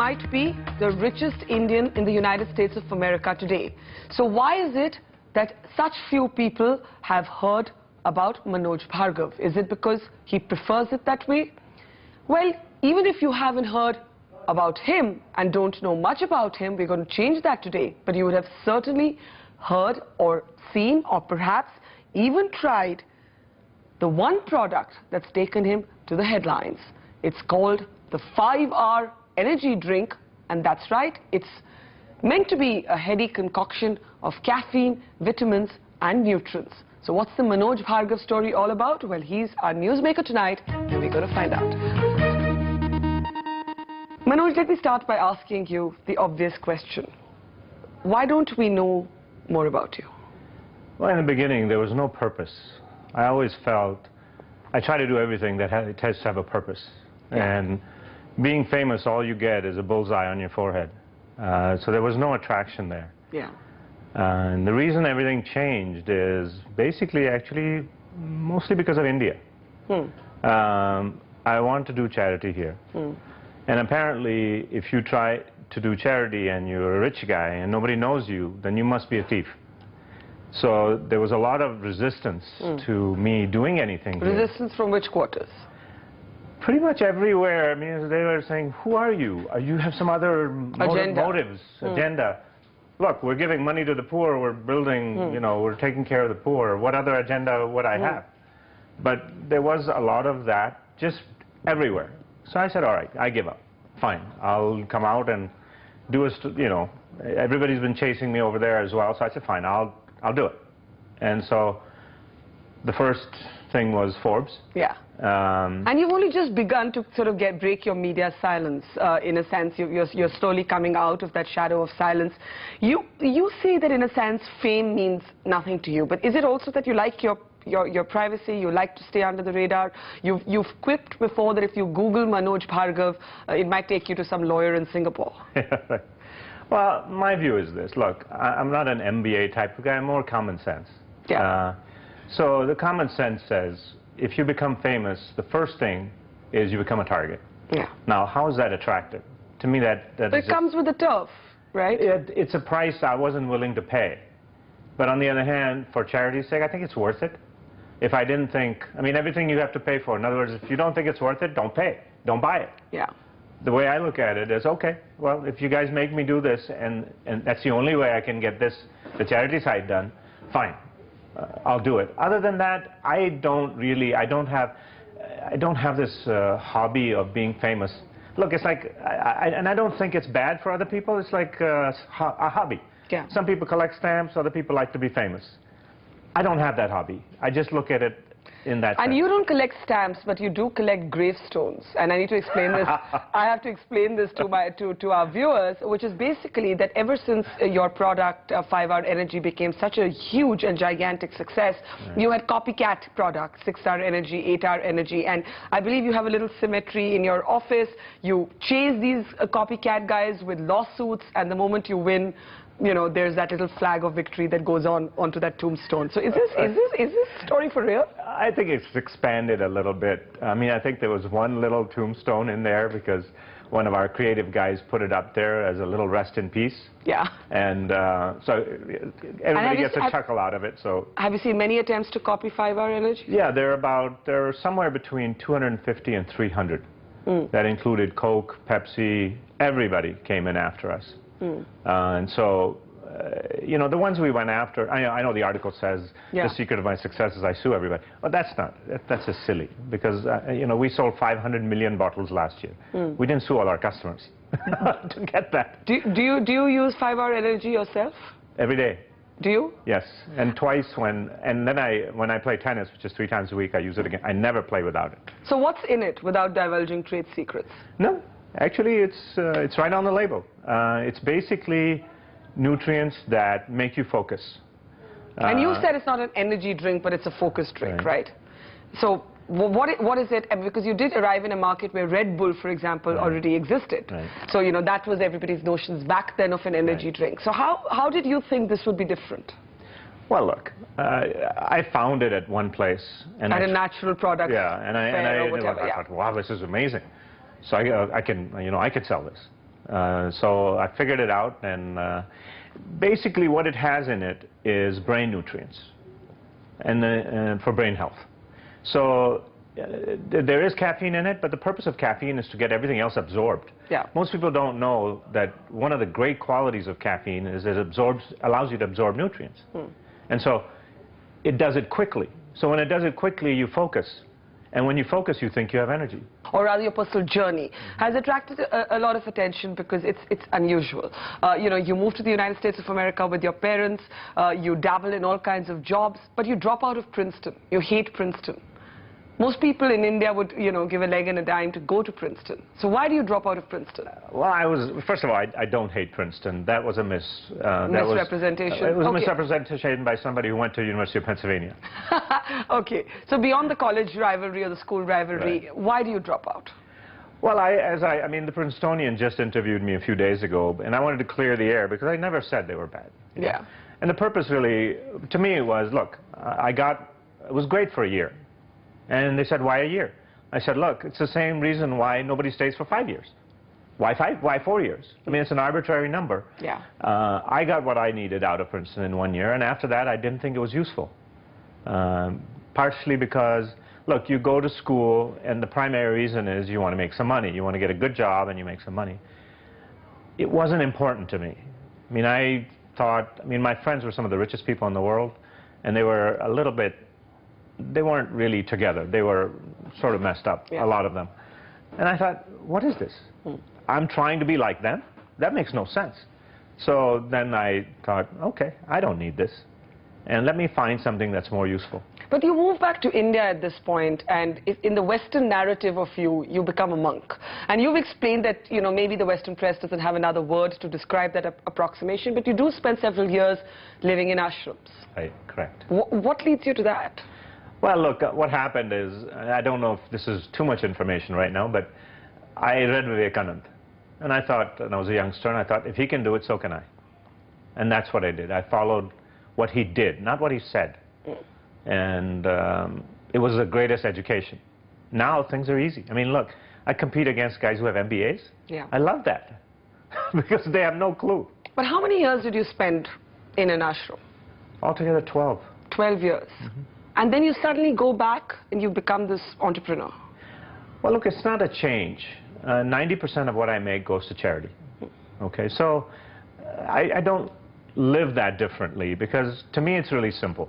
might be the richest Indian in the United States of America today. So why is it that such few people have heard about Manoj Bhargava? Is it because he prefers it that way? Well, even if you haven't heard about him and don't know much about him, we're going to change that today. But you would have certainly heard or seen or perhaps even tried the one product that's taken him to the headlines. It's called the 5-hour energy drink, and that's right, it's meant to be a heady concoction of caffeine, vitamins and nutrients. So what's the Manoj Bhargava story all about? Well, he's our newsmaker tonight and we're going to find out. Manoj, let me start by asking you the obvious question. Why don't we know more about you? Well, in the beginning, there was no purpose. I always felt I try to do everything that has to have a purpose. Yeah. And being famous, all you get is a bullseye on your forehead. So there was no attraction there. Yeah. And the reason everything changed is basically actually mostly because of India. I want to do charity here. And apparently, if you try to do charity and you're a rich guy and nobody knows you, then you must be a thief. So there was a lot of resistance to me doing anything here. Resistance from which quarters? Pretty much everywhere. I mean, they were saying, who are you? You have some other motives, agenda. Look, we're giving money to the poor, we're building, you know, we're taking care of the poor. What other agenda would I have? But there was a lot of that just everywhere. So I said, all right, I give up. Fine, I'll come out and do you know, everybody's been chasing me over there as well. So I said, fine, I'll do it. And so the first thing was Forbes. Yeah. And you've only just begun to sort of break your media silence. In a sense, you're slowly coming out of that shadow of silence. You say that in a sense fame means nothing to you, but is it also that you like your privacy, you like to stay under the radar? You've quipped before that if you Google Manoj Bhargava, it might take you to some lawyer in Singapore. Well, my view is this. Look, I'm not an MBA type of guy, I'm more common sense. Yeah. So the common sense says, if you become famous, the first thing is you become a target. Yeah. Now, how is that attractive? To me, that but it comes with the turf, right? It's a price I wasn't willing to pay. But on the other hand, for charity's sake, I think it's worth it. If I didn't think, I mean, everything you have to pay for. In other words, if you don't think it's worth it, don't pay. Don't buy it. Yeah. The way I look at it is, okay, well, if you guys make me do this, and that's the only way I can get this, the charity side done, fine. I'll do it. Other than that, I don't have this hobby of being famous. Look, it's like, and I don't think it's bad for other people. It's like a hobby. Yeah. Some people collect stamps, other people like to be famous. I don't have that hobby. I just look at it in that sense. And you don't collect stamps, but you do collect gravestones. And I need to explain this. I have to explain this to our viewers, which is basically that ever since your product, 5-hour energy, became such a huge and gigantic success, you had copycat products, 6-hour energy, 8-hour energy. And I believe you have a little symmetry in your office. You chase these copycat guys with lawsuits, and the moment you win, you know, there's that little flag of victory that goes onto that tombstone. So is this story for real? I think it's expanded a little bit. I mean, I think there was one little tombstone in there because one of our creative guys put it up there as a little rest in peace. Yeah. And so everybody gets a chuckle out of it. So have you seen many attempts to copy 5-hour energy? Yeah, they're somewhere between 250 and 300. That included Coke, Pepsi, everybody came in after us. And so, you know, the ones we went after, I know the article says the secret of my success is I sue everybody. But that's just silly because, you know, we sold 500 million bottles last year. We didn't sue all our customers to get that. Do you use 5-hour energy yourself? Every day. Do you? Yes, and twice when I play tennis, which is 3 times a week, I use it again. I never play without it. So what's in it without divulging trade secrets? No. Actually, it's right on the label. It's basically nutrients that make you focus. And you said it's not an energy drink, but it's a focus drink, right? So what is it? Because you did arrive in a market where Red Bull, for example, already existed. So, you know, that was everybody's notions back then of an energy drink. So how did you think this would be different? Well, look, I found it at one place. And at a natural product. Yeah, and I thought, wow, this is amazing. So I could sell this. So I figured it out, and basically what it has in it is brain nutrients and for brain health. So there is caffeine in it, but the purpose of caffeine is to get everything else absorbed. Yeah. Most people don't know that one of the great qualities of caffeine is it allows you to absorb nutrients. And so it does it quickly. So when it does it quickly, you focus. And when you focus, you think you have energy. Or rather, your personal journey has attracted a lot of attention because it's unusual. You know, you move to the United States of America with your parents, you dabble in all kinds of jobs, but you drop out of Princeton. You hate Princeton. Most people in India would, you know, give a leg and a dime to go to Princeton. So why do you drop out of Princeton? Well, first of all, I don't hate Princeton. That was a misrepresentation. It was a misrepresentation by somebody who went to University of Pennsylvania. Okay. So beyond the college rivalry or the school rivalry, right. Why do you drop out? Well, I mean, the Princetonian just interviewed me a few days ago, and I wanted to clear the air because I never said they were bad. Yeah. And the purpose really, to me, was, look, it was great for a year. And they said, why a year? I said, look, it's the same reason why nobody stays for 5 years. Why 5? Why 4 years? I mean, it's an arbitrary number. Yeah. I got what I needed out of Princeton in 1 year, and after that, I didn't think it was useful. Partially because, look, you go to school, and the primary reason is you want to make some money. You want to get a good job, and you make some money. It wasn't important to me. I mean, my friends were some of the richest people in the world, and they were a little bit, they weren't really together. They were sort of messed up, a lot of them. And I thought, what is this? I'm trying to be like them? That makes no sense. So then I thought, okay, I don't need this. And let me find something that's more useful. But you move back to India at this point, and in the Western narrative of you, you become a monk. And you've explained that, you know, maybe the Western press doesn't have another word to describe that approximation, but you do spend several years living in ashrams. Right, correct. What leads you to that? Well, look, what happened is, I don't know if this is too much information right now, but I read Vivekananda. And I thought, and I was a youngster, and I thought, if he can do it, so can I. And that's what I did. I followed what he did, not what he said. And it was the greatest education. Now things are easy. I mean, look, I compete against guys who have MBAs. Yeah. I love that because they have no clue. But how many years did you spend in an ashram? Altogether 12. 12 years. And then you suddenly go back and you become this entrepreneur. Well, look, it's not a change. 90% of what I make goes to charity. Okay, so I don't live that differently because to me it's really simple.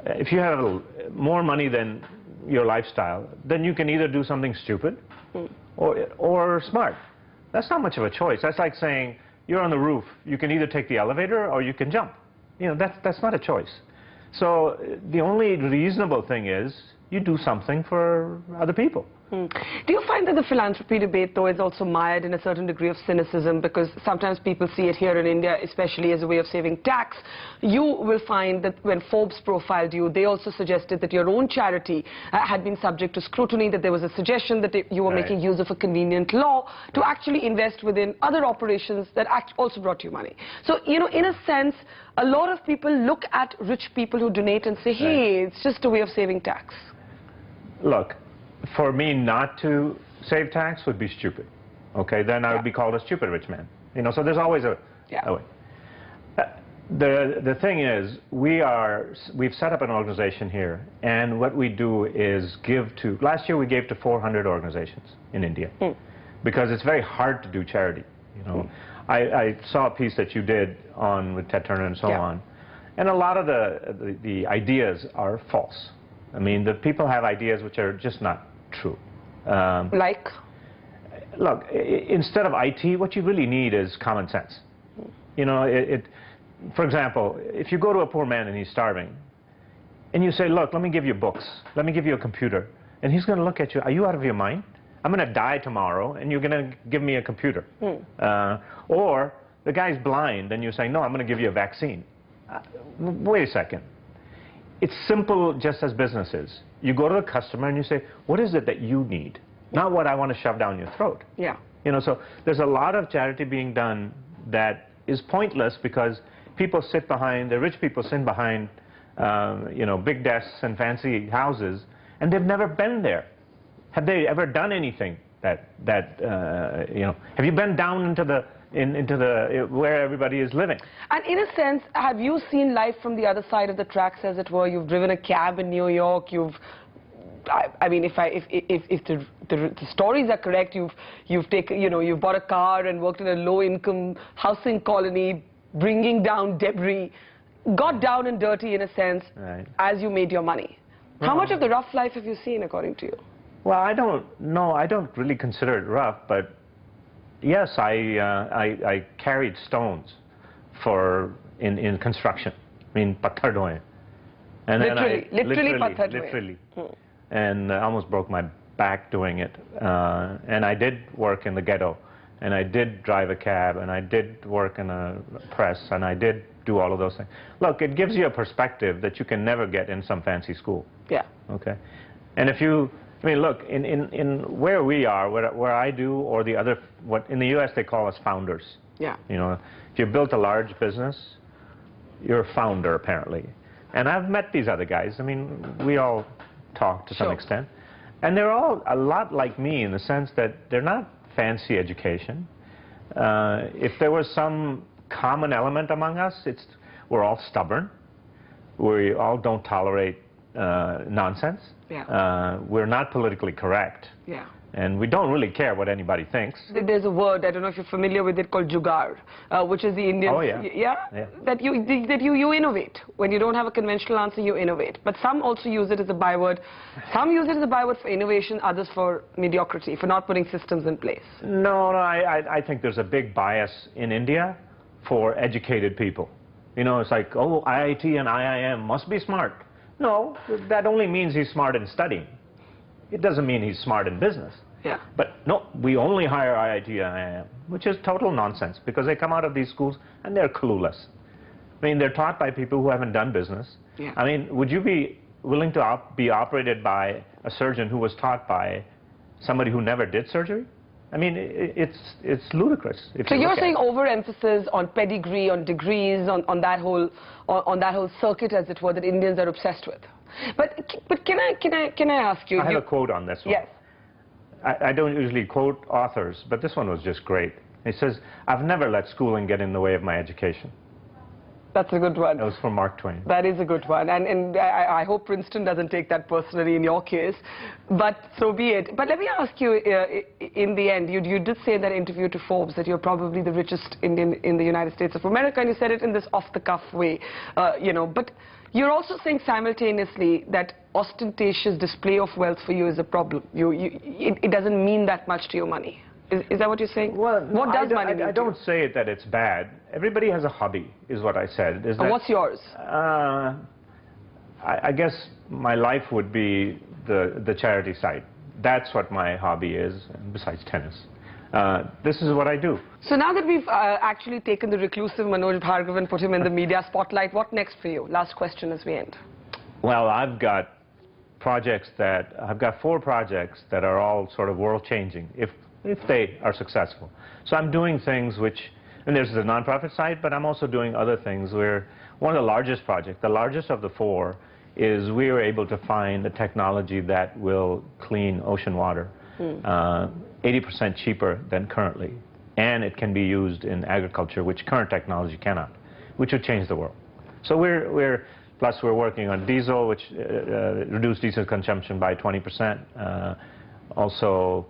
If you have more money than your lifestyle, then you can either do something stupid or smart. That's not much of a choice. That's like saying you're on the roof. You can either take the elevator or you can jump. You know, that's not a choice. So the only reasonable thing is you do something for other people. Do you find that the philanthropy debate, though, is also mired in a certain degree of cynicism because sometimes people see it here in India, especially as a way of saving tax? You will find that when Forbes profiled you, they also suggested that your own charity had been subject to scrutiny, that there was a suggestion that you were making use of a convenient law to actually invest within other operations that also brought you money. So, you know, in a sense, a lot of people look at rich people who donate and say, hey, it's just a way of saving tax. Look, for me not to save tax would be stupid. Okay, then I would be called a stupid rich man. You know, so there's always a way. The thing is, we've set up an organization here, and what we do is give to, last year we gave to 400 organizations in India, because it's very hard to do charity. You know, I saw a piece that you did with Ted Turner and so on, and a lot of the ideas are false. I mean, the people have ideas which are just not true. Like? Look, instead of IT, what you really need is common sense. You know, for example, if you go to a poor man and he's starving, and you say, look, let me give you books, let me give you a computer, and he's going to look at you, are you out of your mind? I'm going to die tomorrow, and you're going to give me a computer. Or the guy's blind, and you say, no, I'm going to give you a vaccine. Wait a second. It's simple just as business is. You go to the customer and you say, what is it that you need? Not what I want to shove down your throat. Yeah. You know, so there's a lot of charity being done that is pointless because people sit behind, the rich people sit behind, you know, big desks and fancy houses, and they've never been there. Have they ever done anything you know, have you been down into the where everybody is living? And in a sense, have you seen life from the other side of the tracks, as it were? You've driven a cab in New York. I mean, if the stories are correct, you've taken, you know, you've bought a car and worked in a low-income housing colony, bringing down debris, got down and dirty in a sense, right, as you made your money. How much of the rough life have you seen, according to you? Well, I don't know. I don't really consider it rough, but yes, I carried stones in construction. I mean, patthar dhoye. And literally. And I almost broke my back doing it. And I did work in the ghetto, and I did drive a cab, and I did work in a press, and I did do all of those things. Look, it gives you a perspective that you can never get in some fancy school. Yeah. Okay. And if you, I mean, look, in where we are, where I do, or the other, what in the U.S. they call us founders. Yeah. You know, if you built a large business, you're a founder apparently. And I've met these other guys. I mean, we all talk to some extent, and they're all a lot like me in the sense that they're not fancy education. If there was some common element among us, we're all stubborn. We all don't tolerate nonsense. Yeah. We're not politically correct. Yeah. And we don't really care what anybody thinks. There's a word, I don't know if you're familiar with it, called jugaad, which is the Indian... Oh, yeah. Yeah? That you innovate. When you don't have a conventional answer, you innovate. But some also use it as a byword. Some use it as a byword for innovation, others for mediocrity, for not putting systems in place. No, I think there's a big bias in India for educated people. You know, it's like, oh, IIT and IIM must be smart. No, that only means he's smart in studying. It doesn't mean he's smart in business. Yeah. But no, we only hire IIT and IIM, which is total nonsense, because they come out of these schools and they're clueless. I mean, they're taught by people who haven't done business. Yeah. I mean, would you be willing to be operated by a surgeon who was taught by somebody who never did surgery? I mean, it's ludicrous. So you're saying overemphasis on pedigree, on degrees, on that whole circuit, as it were, that Indians are obsessed with. But can I ask you? I have a quote on this one. Yes. I don't usually quote authors, but this one was just great. It says, "I've never let schooling get in the way of my education." That's a good one. That was from Mark Twain. That is a good one. And I hope Princeton doesn't take that personally in your case. But so be it. But let me ask you, in the end, you did say in that interview to Forbes that you're probably the richest Indian in the United States of America, and you said it in this off-the-cuff way, you know. But you're also saying simultaneously that ostentatious display of wealth for you is a problem. It doesn't mean that much to your money. Is that what you're saying? Well, what does money mean? I don't say that it's bad. Everybody has a hobby, is what I said. And what's yours? I guess my life would be the charity side. That's what my hobby is, besides tennis. This is what I do. So now that we've actually taken the reclusive Manoj Bhargava and put him in the media spotlight, what next for you? Last question as we end. Well, I've got 4 projects that are all sort of world-changing, if they are successful. So I'm doing things which, and there's the nonprofit side, but I'm also doing other things where one of the largest projects, the largest of the 4, is we were able to find a technology that will clean ocean water 80% cheaper than currently. And it can be used in agriculture, which current technology cannot, which would change the world. So plus we're working on diesel, which reduced diesel consumption by 20%. Also,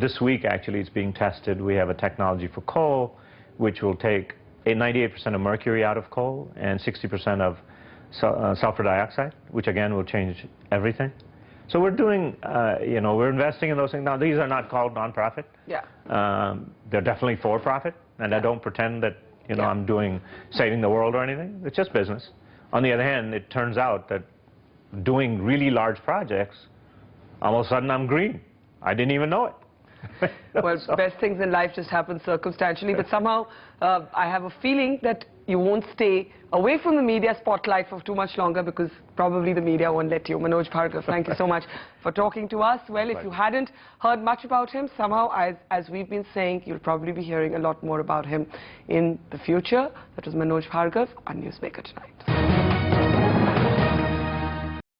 this week, actually, it's being tested. We have a technology for coal, which will take 98% of mercury out of coal and 60% of sulfur dioxide, which again will change everything. So we're doing, you know, we're investing in those things. Now, these are not called nonprofit. Yeah. They're definitely for profit, and I don't pretend that, you know, I'm doing saving the world or anything. It's just business. On the other hand, it turns out that doing really large projects, all of a sudden I'm green. I didn't even know it. Well, best things in life just happen circumstantially, but somehow I have a feeling that you won't stay away from the media spotlight for too much longer, because probably the media won't let you. Manoj Bhargava, thank you so much for talking to us. Well, if you hadn't heard much about him, somehow, as we've been saying, you'll probably be hearing a lot more about him in the future. That was Manoj Bhargava on Newsmaker Tonight.